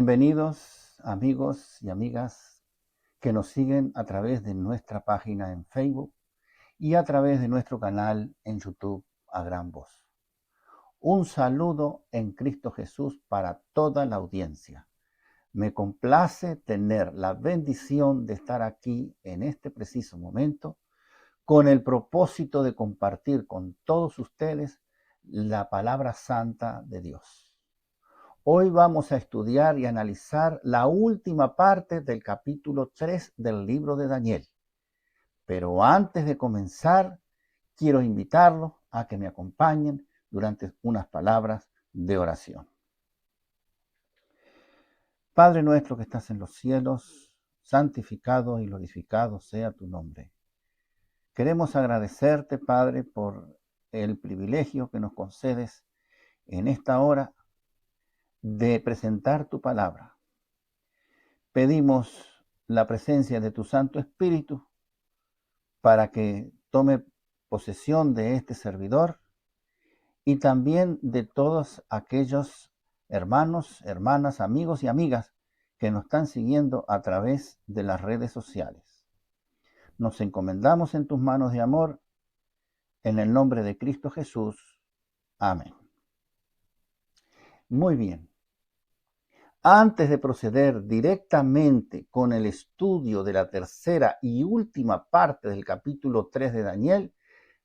Bienvenidos amigos y amigas que nos siguen a través de nuestra página en Facebook y a través de nuestro canal en YouTube a gran voz. Un saludo en Cristo Jesús para toda la audiencia. Me complace tener la bendición de estar aquí en este preciso momento con el propósito de compartir con todos ustedes la palabra santa de Dios. Hoy vamos a estudiar y analizar la última parte del capítulo 3 del libro de Daniel. Pero antes de comenzar, quiero invitarlos a que me acompañen durante unas palabras de oración. Padre nuestro que estás en los cielos, santificado y glorificado sea tu nombre. Queremos agradecerte, Padre, por el privilegio que nos concedes en esta hora de presentar tu palabra. Pedimos la presencia de tu Santo Espíritu para que tome posesión de este servidor y también de todos aquellos hermanos, hermanas, amigos y amigas que nos están siguiendo a través de las redes sociales. Nos encomendamos en tus manos de amor, en el nombre de Cristo Jesús. Amén. Muy bien. Antes de proceder directamente con el estudio de la tercera y última parte del capítulo 3 de Daniel,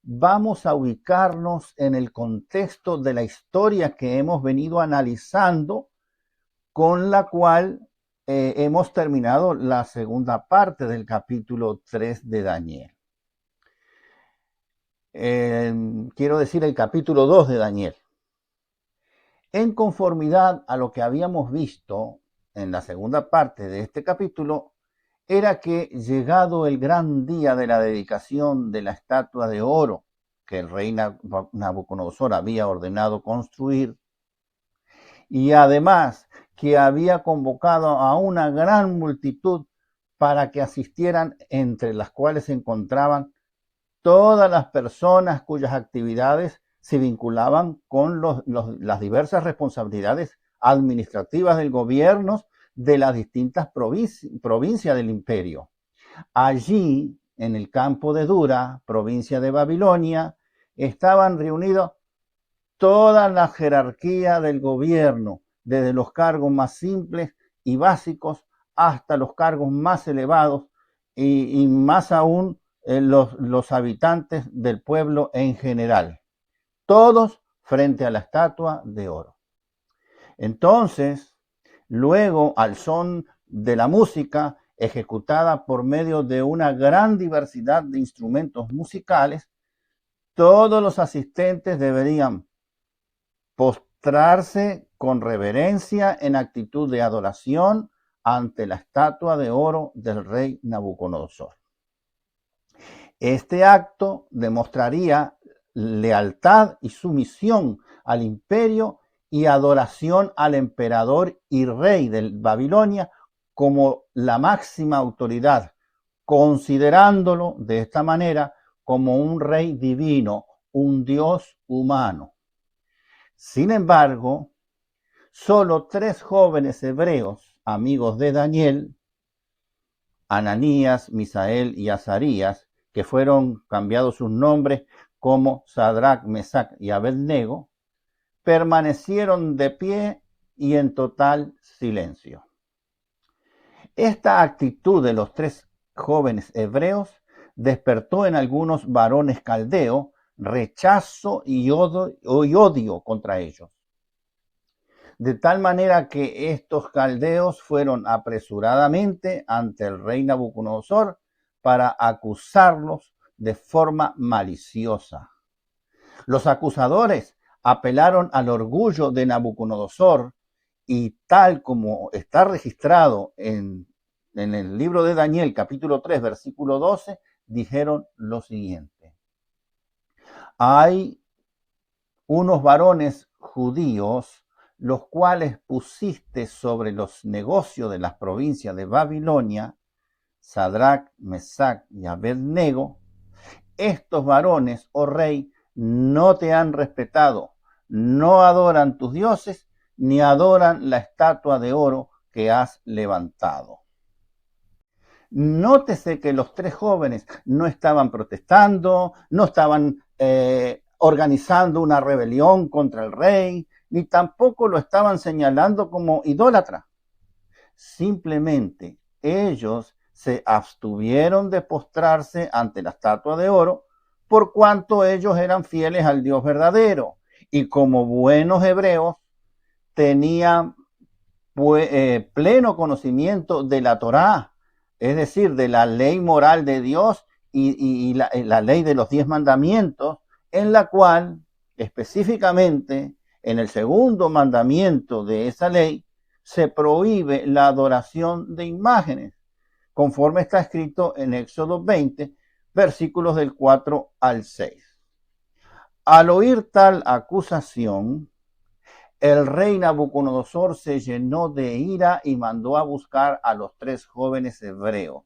vamos a ubicarnos en el contexto de la historia que hemos venido analizando, con la cual hemos terminado la segunda parte del capítulo 3 de Daniel. Quiero decir el capítulo 2 de Daniel. En conformidad a lo que habíamos visto en la segunda parte de este capítulo, era que llegado el gran día de la dedicación de la estatua de oro que el rey Nabucodonosor había ordenado construir, y además que había convocado a una gran multitud para que asistieran, entre las cuales se encontraban todas las personas cuyas actividades se vinculaban con las diversas responsabilidades administrativas del gobierno de las distintas provincias del imperio. Allí, en el campo de Dura, provincia de Babilonia, estaban reunidos toda la jerarquía del gobierno, desde los cargos más simples y básicos hasta los cargos más elevados y más aún los habitantes del pueblo en general. Todos frente a la estatua de oro. Entonces, luego, al son de la música ejecutada por medio de una gran diversidad de instrumentos musicales, todos los asistentes deberían postrarse con reverencia en actitud de adoración ante la estatua de oro del rey Nabucodonosor. Este acto demostraría lealtad y sumisión al imperio y adoración al emperador y rey de Babilonia como la máxima autoridad, considerándolo de esta manera como un rey divino, un dios humano. Sin embargo, solo 3 jóvenes hebreos, amigos de Daniel, Ananías, Misael y Azarías, que fueron cambiados sus nombres como Sadrac, Mesac y Abednego, permanecieron de pie y en total silencio. Esta actitud de los 3 jóvenes hebreos despertó en algunos varones caldeos rechazo y odio contra ellos. De tal manera que estos caldeos fueron apresuradamente ante el rey Nabucodonosor para acusarlos de forma maliciosa. Los acusadores apelaron al orgullo de Nabucodonosor y, tal como está registrado en el libro de Daniel, capítulo 3, versículo 12, dijeron lo siguiente: hay unos varones judíos los cuales pusiste sobre los negocios de las provincias de Babilonia, Sadrac, Mesac y Abednego. Estos varones, oh rey, no te han respetado, no adoran tus dioses, ni adoran la estatua de oro que has levantado. Nótese que los tres jóvenes no estaban protestando, no estaban organizando una rebelión contra el rey, ni tampoco lo estaban señalando como idólatra. Simplemente ellos se abstuvieron de postrarse ante la estatua de oro, por cuanto ellos eran fieles al Dios verdadero, y como buenos hebreos tenían pleno conocimiento de la Torá, es decir, de la ley moral de Dios y la ley de los 10 mandamientos, en la cual específicamente en el segundo mandamiento de esa ley se prohíbe la adoración de imágenes, conforme está escrito en Éxodo 20, versículos del 4 al 6. Al oír tal acusación, el rey Nabucodonosor se llenó de ira y mandó a buscar a los tres jóvenes hebreos.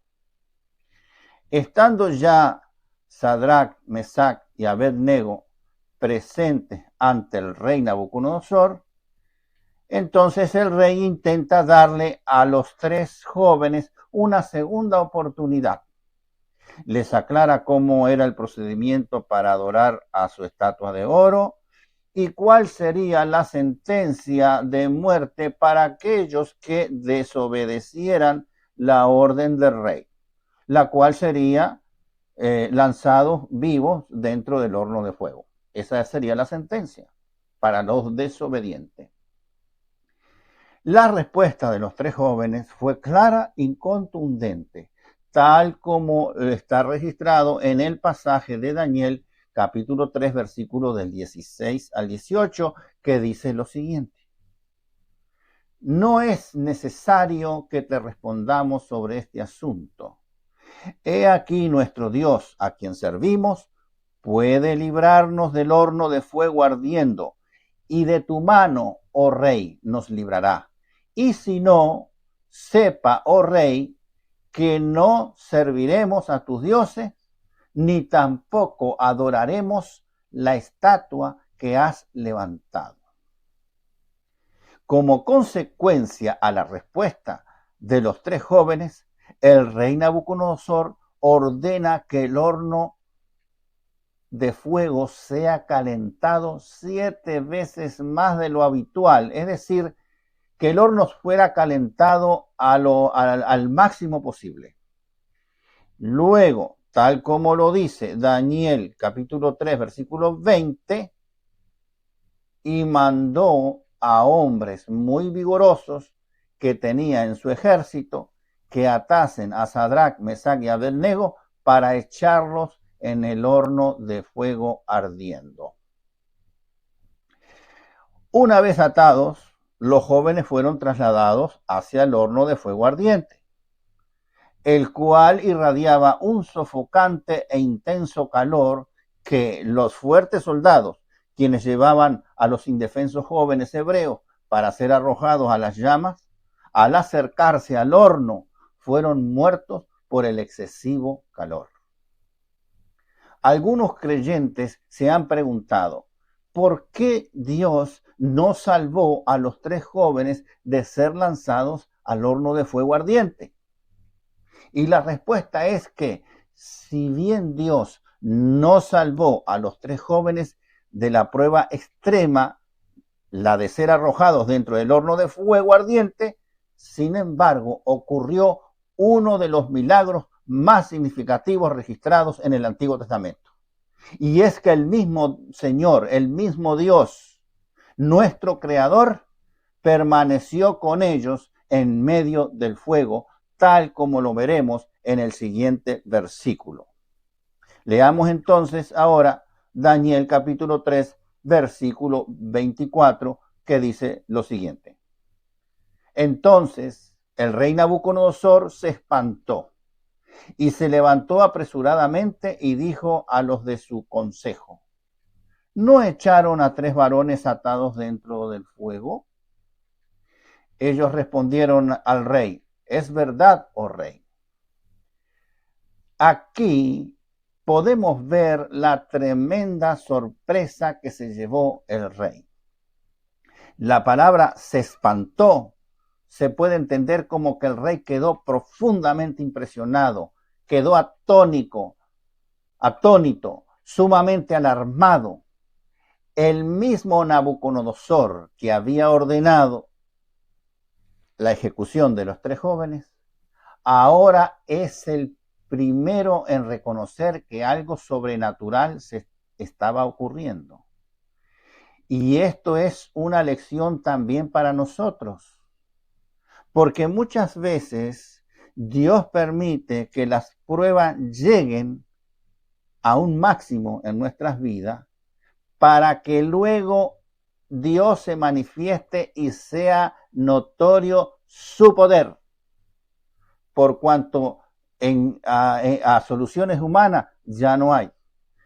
Estando ya Sadrach, Mesach y Abed-Nego presentes ante el rey Nabucodonosor, entonces el rey intenta darle a los tres jóvenes una segunda oportunidad. Les aclara cómo era el procedimiento para adorar a su estatua de oro y cuál sería la sentencia de muerte para aquellos que desobedecieran la orden del rey, la cual sería lanzados vivos dentro del horno de fuego. Esa sería la sentencia para los desobedientes. La respuesta de los tres jóvenes fue clara y contundente, tal como está registrado en el pasaje de Daniel, capítulo 3, versículos del 16 al 18, que dice lo siguiente: no es necesario que te respondamos sobre este asunto. He aquí nuestro Dios, a quien servimos, puede librarnos del horno de fuego ardiendo, y de tu mano, oh rey, nos librará. Y si no, sepa, oh rey, que no serviremos a tus dioses, ni tampoco adoraremos la estatua que has levantado. Como consecuencia a la respuesta de los tres jóvenes, el rey Nabucodonosor ordena que el horno de fuego sea calentado 7 veces más de lo habitual, es decir, que el horno fuera calentado al máximo posible. Luego, tal como lo dice Daniel capítulo 3, versículo 20, y mandó a hombres muy vigorosos que tenía en su ejército que atasen a Sadrach, Mesach y Abed-Nego para echarlos en el horno de fuego ardiendo. Una vez atados, los jóvenes fueron trasladados hacia el horno de fuego ardiente, el cual irradiaba un sofocante e intenso calor que los fuertes soldados, quienes llevaban a los indefensos jóvenes hebreos para ser arrojados a las llamas, al acercarse al horno, fueron muertos por el excesivo calor. Algunos creyentes se han preguntado, ¿por qué Dios no salvó a los tres jóvenes de ser lanzados al horno de fuego ardiente? Y la respuesta es que, si bien Dios no salvó a los tres jóvenes de la prueba extrema, la de ser arrojados dentro del horno de fuego ardiente, sin embargo, ocurrió uno de los milagros más significativos registrados en el Antiguo Testamento. Y es que el mismo Señor, el mismo Dios, nuestro Creador, permaneció con ellos en medio del fuego, tal como lo veremos en el siguiente versículo. Leamos entonces ahora Daniel capítulo 3, versículo 24, que dice lo siguiente. Entonces el rey Nabucodonosor se espantó y se levantó apresuradamente y dijo a los de su consejo: ¿no echaron a 3 varones atados dentro del fuego? Ellos respondieron al rey: es verdad, oh rey. Aquí podemos ver la tremenda sorpresa que se llevó el rey. La palabra se espantó se puede entender como que el rey quedó profundamente impresionado, quedó atónito, sumamente alarmado. El mismo Nabucodonosor, que había ordenado la ejecución de los 3 jóvenes, ahora es el primero en reconocer que algo sobrenatural se estaba ocurriendo. Y esto es una lección también para nosotros, porque muchas veces Dios permite que las pruebas lleguen a un máximo en nuestras vidas para que luego Dios se manifieste y sea notorio su poder, por cuanto a soluciones humanas ya no hay.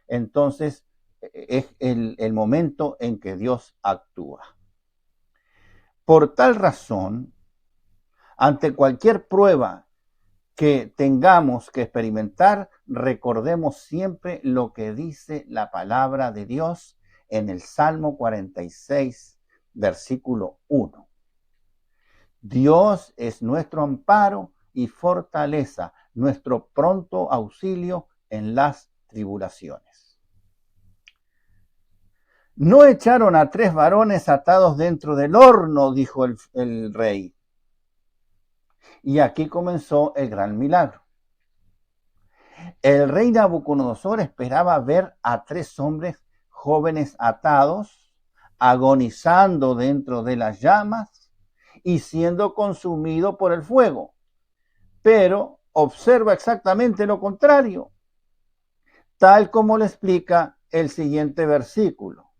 Entonces es el momento en que Dios actúa. Por tal razón, ante cualquier prueba que tengamos que experimentar, recordemos siempre lo que dice la palabra de Dios en el Salmo 46, versículo 1. Dios es nuestro amparo y fortaleza, nuestro pronto auxilio en las tribulaciones. No echaron a 3 varones atados dentro del horno, dijo el rey. Y aquí comenzó el gran milagro. El rey Nabucodonosor esperaba ver a 3 hombres jóvenes atados, agonizando dentro de las llamas y siendo consumido por el fuego. Pero observa exactamente lo contrario, tal como le explica el siguiente versículo.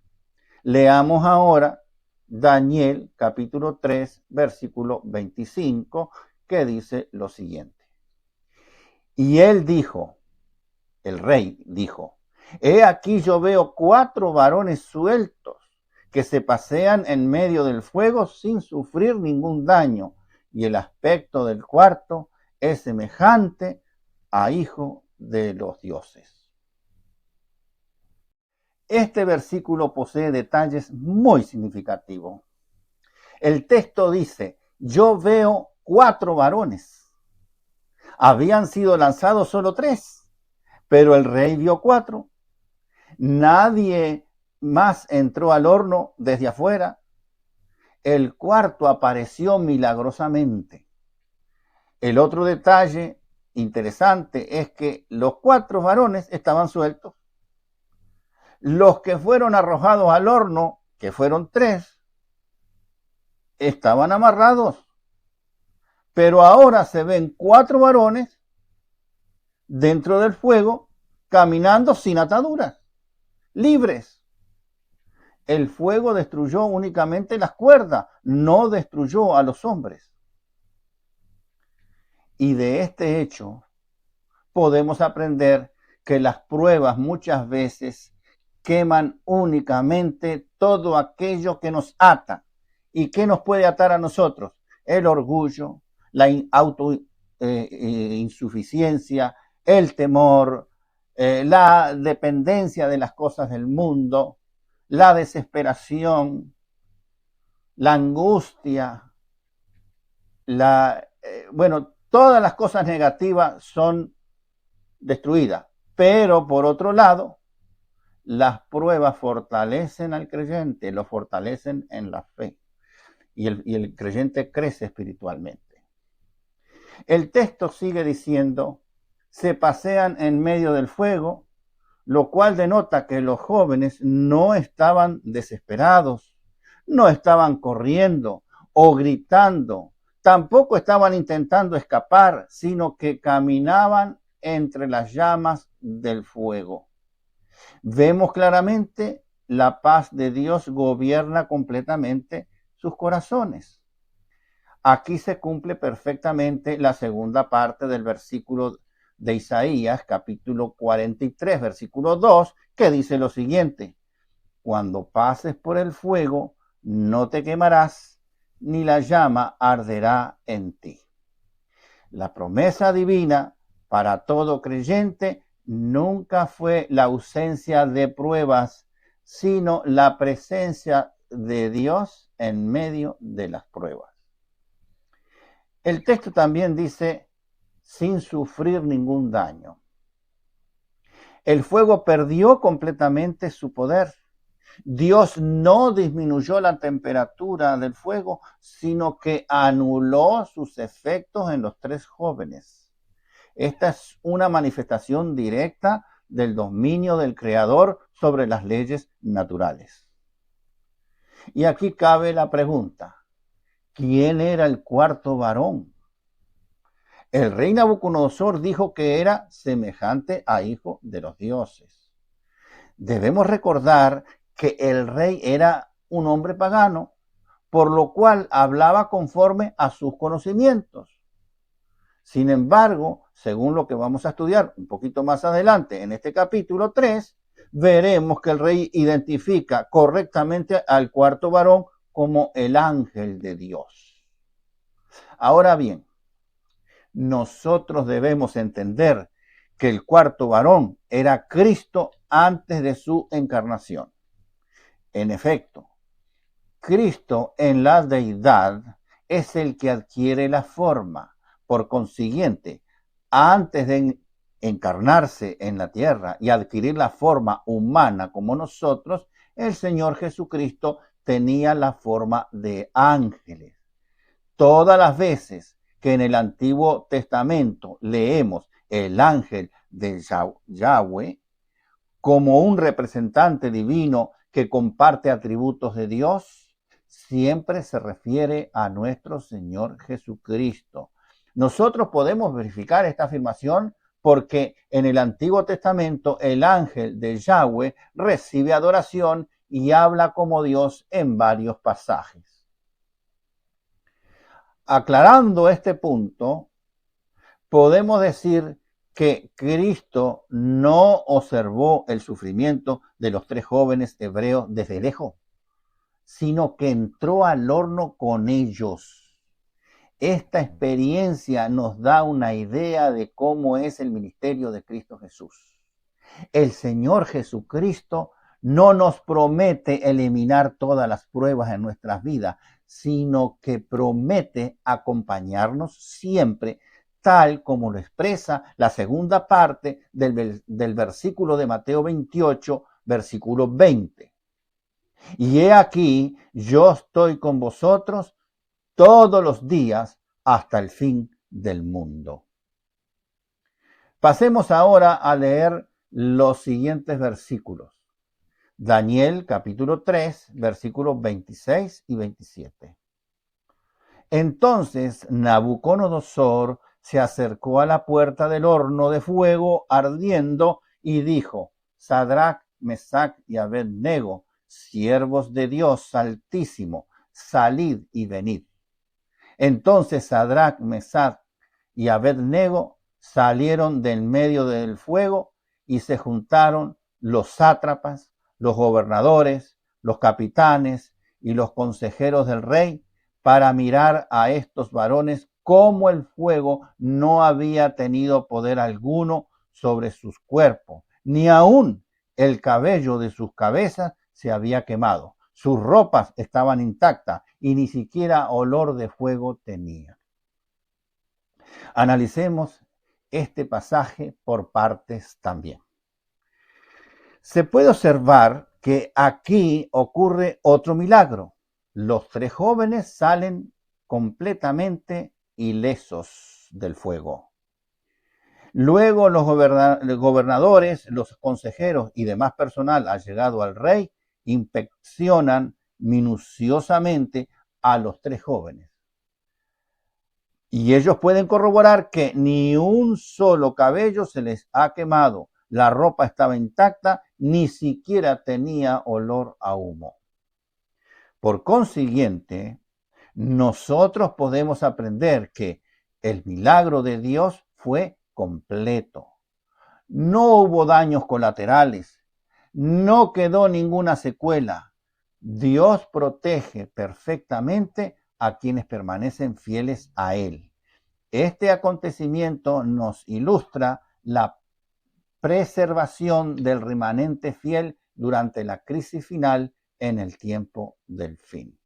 Leamos ahora Daniel capítulo 3, versículo 25, que dice lo siguiente. Y él dijo, el rey dijo, he aquí yo veo 4 varones sueltos que se pasean en medio del fuego sin sufrir ningún daño, y el aspecto del cuarto es semejante a hijo de los dioses. Este versículo posee detalles muy significativos. El texto dice, yo veo 4 varones. Habían sido lanzados solo 3, pero el rey vio 4. Nadie más entró al horno desde afuera. El cuarto apareció milagrosamente. El otro detalle interesante es que los 4 varones estaban sueltos. Los que fueron arrojados al horno, que fueron 3, estaban amarrados. Pero ahora se ven 4 varones dentro del fuego, caminando sin ataduras, libres. El fuego destruyó únicamente las cuerdas, no destruyó a los hombres. Y de este hecho podemos aprender que las pruebas muchas veces queman únicamente todo aquello que nos ata. ¿Y qué nos puede atar a nosotros? El orgullo, la insuficiencia, el temor, la dependencia de las cosas del mundo, la desesperación, la angustia, todas las cosas negativas son destruidas. Pero por otro lado, las pruebas fortalecen al creyente, lo fortalecen en la fe. Y el creyente crece espiritualmente. El texto sigue diciendo, se pasean en medio del fuego, lo cual denota que los jóvenes no estaban desesperados, no estaban corriendo o gritando, tampoco estaban intentando escapar, sino que caminaban entre las llamas del fuego. Vemos claramente la paz de Dios gobierna completamente sus corazones. Aquí se cumple perfectamente la segunda parte del versículo de Isaías, capítulo 43, versículo 2, que dice lo siguiente: cuando pases por el fuego, no te quemarás, ni la llama arderá en ti. La promesa divina para todo creyente nunca fue la ausencia de pruebas, sino la presencia de Dios en medio de las pruebas. El texto también dice, sin sufrir ningún daño. El fuego perdió completamente su poder. Dios no disminuyó la temperatura del fuego, sino que anuló sus efectos en los tres jóvenes. Esta es una manifestación directa del dominio del Creador sobre las leyes naturales. Y aquí cabe la pregunta, ¿quién era el cuarto varón? El rey Nabucodonosor dijo que era semejante a hijo de los dioses. Debemos recordar que el rey era un hombre pagano, por lo cual hablaba conforme a sus conocimientos. Sin embargo, según lo que vamos a estudiar un poquito más adelante en este capítulo 3, veremos que el rey identifica correctamente al cuarto varón como el ángel de Dios. Ahora bien, nosotros debemos entender que el cuarto varón era Cristo antes de su encarnación. En efecto, Cristo en la deidad es el que adquiere la forma. Por consiguiente, antes de encarnarse en la tierra y adquirir la forma humana como nosotros, el Señor Jesucristo tenía la forma de ángeles. Todas las veces que en el Antiguo Testamento leemos el ángel de Yahweh como un representante divino que comparte atributos de Dios, siempre se refiere a nuestro Señor Jesucristo. Nosotros podemos verificar esta afirmación porque en el Antiguo Testamento el ángel de Yahweh recibe adoración y habla como Dios en varios pasajes. Aclarando este punto, podemos decir que Cristo no observó el sufrimiento de los tres jóvenes hebreos desde lejos, sino que entró al horno con ellos. Esta experiencia nos da una idea de cómo es el ministerio de Cristo Jesús. El Señor Jesucristo no nos promete eliminar todas las pruebas en nuestras vidas, sino que promete acompañarnos siempre, tal como lo expresa la segunda parte del versículo de Mateo 28, versículo 20. Y he aquí, yo estoy con vosotros todos los días hasta el fin del mundo. Pasemos ahora a leer los siguientes versículos. Daniel capítulo 3, versículos 26 y 27. Entonces Nabucodonosor se acercó a la puerta del horno de fuego ardiendo y dijo, Sadrach, Mesach y Abed-nego, siervos de Dios Altísimo, salid y venid. Entonces Sadrach, Mesach y Abed-nego salieron del medio del fuego y se juntaron los sátrapas, los gobernadores, los capitanes y los consejeros del rey para mirar a estos varones cómo el fuego no había tenido poder alguno sobre sus cuerpos, ni aún el cabello de sus cabezas se había quemado. Sus ropas estaban intactas y ni siquiera olor de fuego tenía. Analicemos este pasaje por partes también. Se puede observar que aquí ocurre otro milagro. Los tres jóvenes salen completamente ilesos del fuego. Luego los gobernadores, los consejeros y demás personal allegado al rey inspeccionan minuciosamente a los tres jóvenes. Y ellos pueden corroborar que ni un solo cabello se les ha quemado, la ropa estaba intacta, ni siquiera tenía olor a humo. Por consiguiente, nosotros podemos aprender que el milagro de Dios fue completo. No hubo daños colaterales, no quedó ninguna secuela. Dios protege perfectamente a quienes permanecen fieles a Él. Este acontecimiento nos ilustra la preservación del remanente fiel durante la crisis final en el tiempo del fin.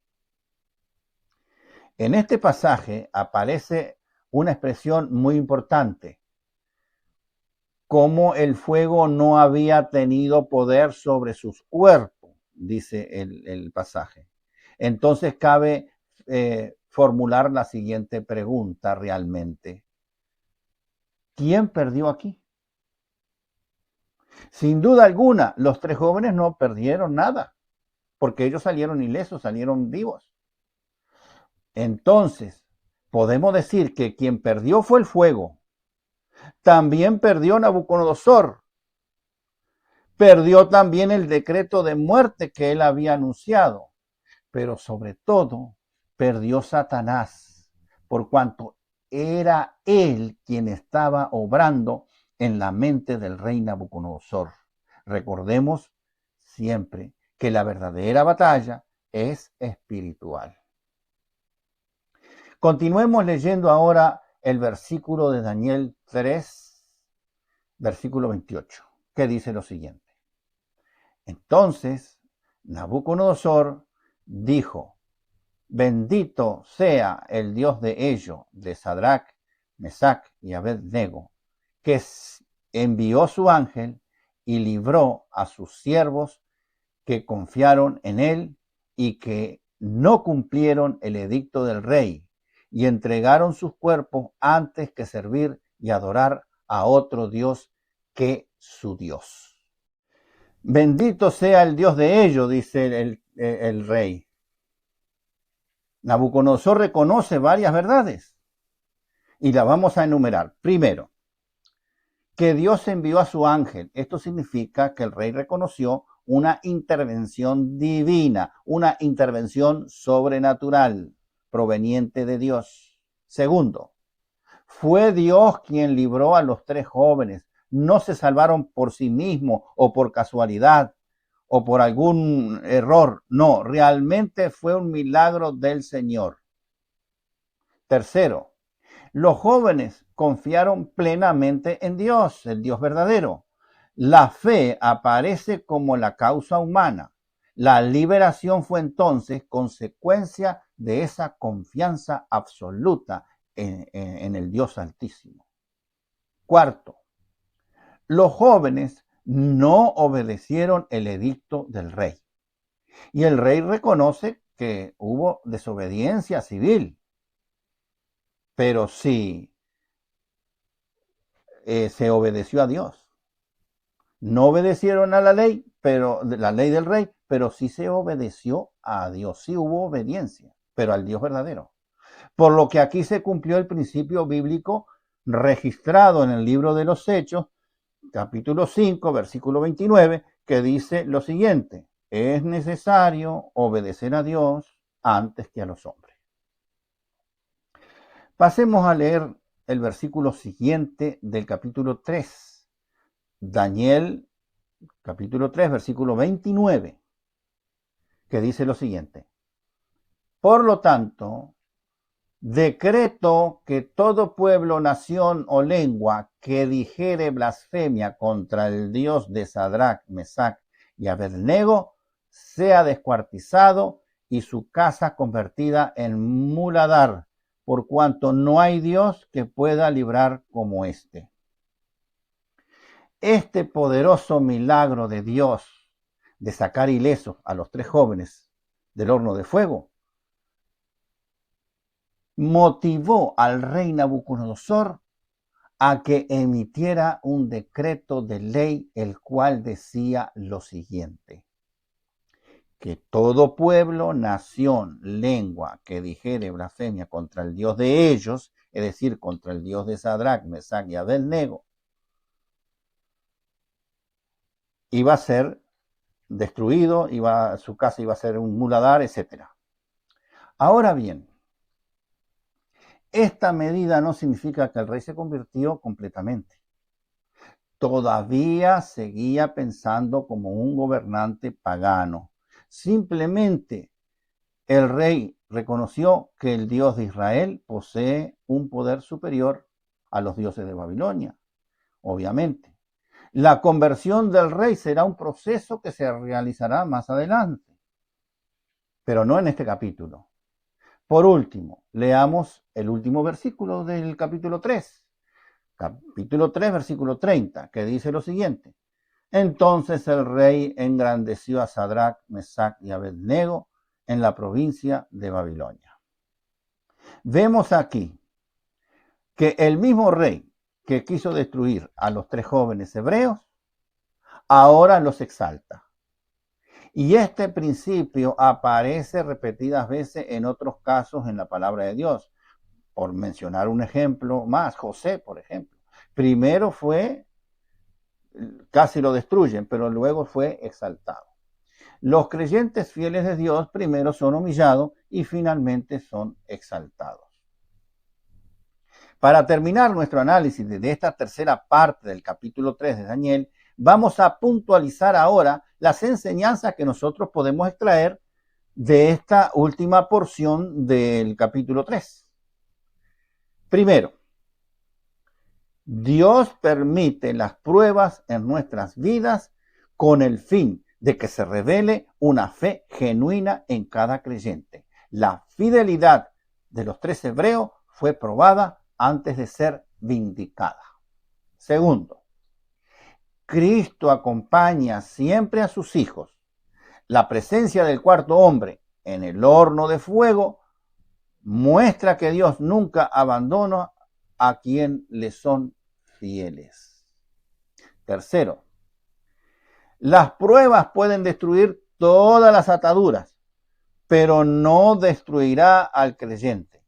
En este pasaje aparece una expresión muy importante, como el fuego no había tenido poder sobre sus cuerpos, dice el pasaje. Entonces cabe formular la siguiente pregunta realmente. ¿Quién perdió aquí? Sin duda alguna, los tres jóvenes no perdieron nada, porque ellos salieron ilesos, salieron vivos. Entonces, podemos decir que quien perdió fue el fuego. También perdió Nabucodonosor. Perdió también el decreto de muerte que él había anunciado. Pero sobre todo, perdió Satanás, por cuanto era él quien estaba obrando en la mente del rey Nabucodonosor. Recordemos siempre que la verdadera batalla es espiritual. Continuemos leyendo ahora el versículo de Daniel 3, versículo 28, que dice lo siguiente. Entonces Nabucodonosor dijo: bendito sea el Dios de ellos, de Sadrach, Mesach y Abed-nego, que envió su ángel y libró a sus siervos que confiaron en él y que no cumplieron el edicto del rey y entregaron sus cuerpos antes que servir y adorar a otro Dios que su Dios. Bendito sea el Dios de ellos, dice el rey. Nabucodonosor reconoce varias verdades y las vamos a enumerar. Primero, que Dios envió a su ángel. Esto significa que el rey reconoció una intervención divina, una intervención sobrenatural proveniente de Dios. Segundo, fue Dios quien libró a los tres jóvenes. No se salvaron por sí mismos o por casualidad o por algún error. No, realmente fue un milagro del Señor. Tercero, los jóvenes confiaron plenamente en Dios, el Dios verdadero. La fe aparece como la causa humana. La liberación fue entonces consecuencia de esa confianza absoluta en el Dios Altísimo. Cuarto, los jóvenes no obedecieron el edicto del rey. Y el rey reconoce que hubo desobediencia civil. Pero sí se obedeció a Dios. No obedecieron a la ley, pero la ley del rey, pero sí se obedeció a Dios. Sí hubo obediencia, pero al Dios verdadero. Por lo que aquí se cumplió el principio bíblico registrado en el libro de los Hechos, capítulo 5, versículo 29, que dice lo siguiente: es necesario obedecer a Dios antes que a los hombres. Pasemos a leer el versículo siguiente del capítulo 3. Daniel, capítulo 3, versículo 29, que dice lo siguiente: por lo tanto, decreto que todo pueblo, nación o lengua que dijere blasfemia contra el Dios de Sadrach, Mesach y Abed-nego sea descuartizado y su casa convertida en muladar, por cuanto no hay Dios que pueda librar como este. Este poderoso milagro de Dios de sacar ilesos a los tres jóvenes del horno de fuego motivó al rey Nabucodonosor a que emitiera un decreto de ley, el cual decía lo siguiente: que todo pueblo, nación, lengua que dijere blasfemia contra el Dios de ellos, es decir, contra el Dios de Sadrach, Mesach y Abed-nego, iba a ser destruido, su casa iba a ser un muladar, etc. Ahora bien, esta medida no significa que el rey se convirtió completamente. Todavía seguía pensando como un gobernante pagano. Simplemente el rey reconoció que el Dios de Israel posee un poder superior a los dioses de Babilonia, obviamente. La conversión del rey será un proceso que se realizará más adelante, pero no en este capítulo. Por último, leamos el último versículo del capítulo 3. Capítulo 3, versículo 30, que dice lo siguiente. Entonces el rey engrandeció a Sadrach, Mesach y Abednego en la provincia de Babilonia. Vemos aquí que el mismo rey que quiso destruir a los 3 jóvenes hebreos, ahora los exalta. Y este principio aparece repetidas veces en otros casos en la palabra de Dios. Por mencionar un ejemplo más, José, por ejemplo. Primero casi lo destruyen, pero luego fue exaltado. Los creyentes fieles de Dios primero son humillados y finalmente son exaltados. Para terminar nuestro análisis de esta tercera parte del capítulo 3 de Daniel, vamos a puntualizar ahora las enseñanzas que nosotros podemos extraer de esta última porción del capítulo 3. Primero, Dios permite las pruebas en nuestras vidas con el fin de que se revele una fe genuina en cada creyente. La fidelidad de los 3 hebreos fue probada antes de ser vindicada. Segundo, Cristo acompaña siempre a sus hijos. La presencia del cuarto hombre en el horno de fuego muestra que Dios nunca abandona a quien le son fieles. Tercero, las pruebas pueden destruir todas las ataduras, pero no destruirá al creyente.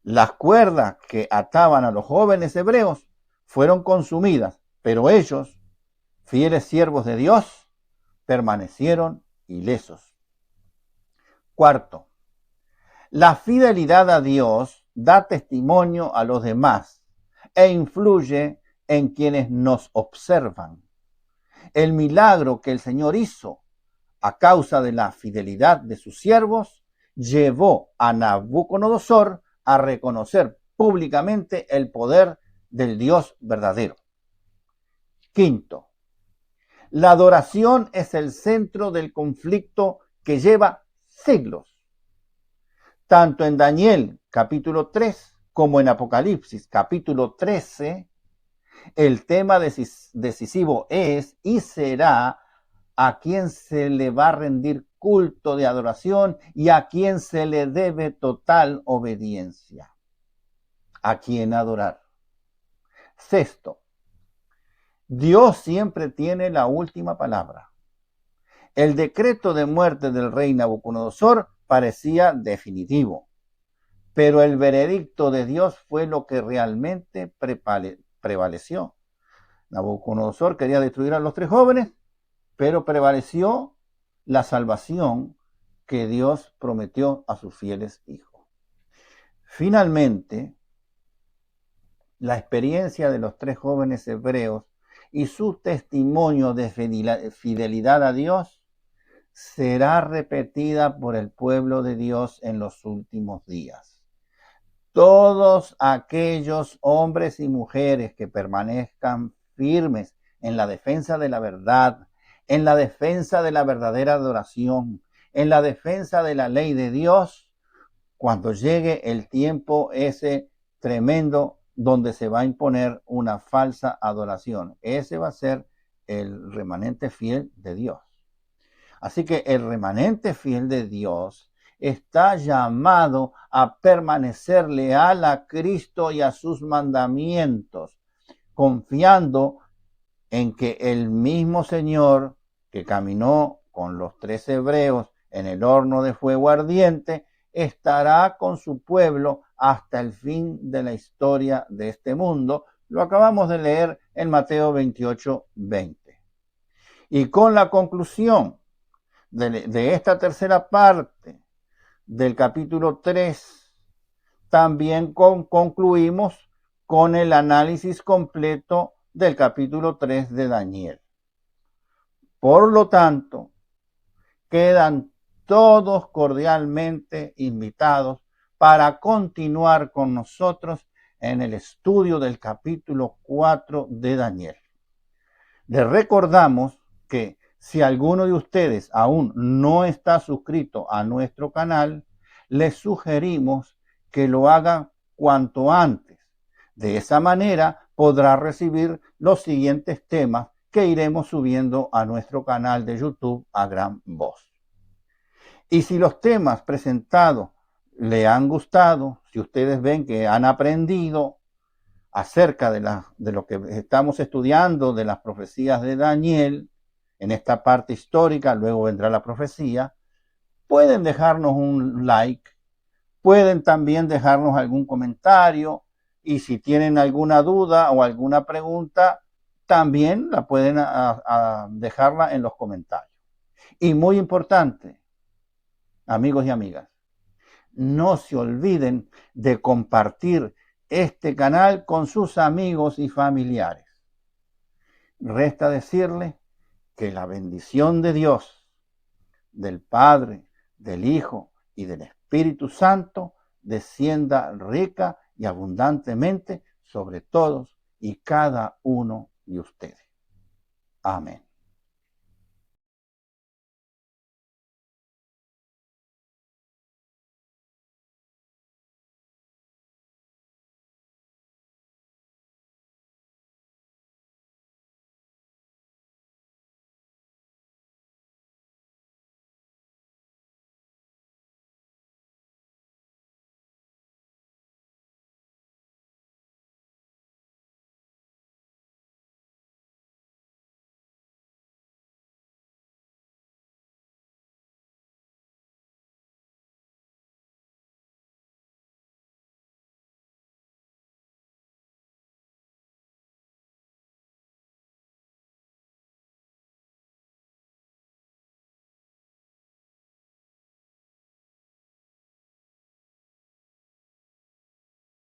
Las cuerdas que ataban a los jóvenes hebreos fueron consumidas, pero ellos, fieles siervos de Dios, permanecieron ilesos. Cuarto, la fidelidad a Dios da testimonio a los demás e influye en quienes nos observan. El milagro que el Señor hizo a causa de la fidelidad de sus siervos llevó a Nabucodonosor a reconocer públicamente el poder del Dios verdadero. Quinto, la adoración es el centro del conflicto que lleva siglos. Tanto en Daniel capítulo 3 como en Apocalipsis capítulo 13, el tema decisivo es y será a quien se le va a rendir culto de adoración y a quien se le debe total obediencia. ¿A quién adorar? Sexto, Dios siempre tiene la última palabra. El decreto de muerte del rey Nabucodonosor parecía definitivo, pero el veredicto de Dios fue lo que realmente prevaleció. Nabucodonosor quería destruir a los 3 jóvenes, pero prevaleció la salvación que Dios prometió a sus fieles hijos. Finalmente, la experiencia de los 3 jóvenes hebreos y su testimonio de fidelidad a Dios será repetida por el pueblo de Dios en los últimos días. Todos aquellos hombres y mujeres que permanezcan firmes en la defensa de la verdad, en la defensa de la verdadera adoración, en la defensa de la ley de Dios, cuando llegue el tiempo ese tremendo donde se va a imponer una falsa adoración. Ese va a ser el remanente fiel de Dios. Así que el remanente fiel de Dios está llamado a permanecer leal a Cristo y a sus mandamientos, confiando en que el mismo Señor que caminó con los 3 hebreos en el horno de fuego ardiente, estará con su pueblo hasta el fin de la historia de este mundo. Lo acabamos de leer en Mateo 28:20. Y con la conclusión de esta tercera parte del capítulo 3, también concluimos con el análisis completo del capítulo 3 de Daniel. Por lo tanto, quedan todos cordialmente invitados para continuar con nosotros en el estudio del capítulo 4 de Daniel. Les recordamos que si alguno de ustedes aún no está suscrito a nuestro canal, les sugerimos que lo haga cuanto antes. De esa manera podrá recibir los siguientes temas que iremos subiendo a nuestro canal de YouTube a gran voz. Y si los temas presentados le han gustado, si ustedes ven que han aprendido acerca de lo que estamos estudiando, de las profecías de Daniel, en esta parte histórica, luego vendrá la profecía, pueden dejarnos un like, pueden también dejarnos algún comentario, y si tienen alguna duda o alguna pregunta, también la pueden dejarla en los comentarios. Y muy importante, amigos y amigas, no se olviden de compartir este canal con sus amigos y familiares. Resta decirles que la bendición de Dios, del Padre, del Hijo y del Espíritu Santo descienda rica y abundantemente sobre todos y cada uno de ustedes. Amén.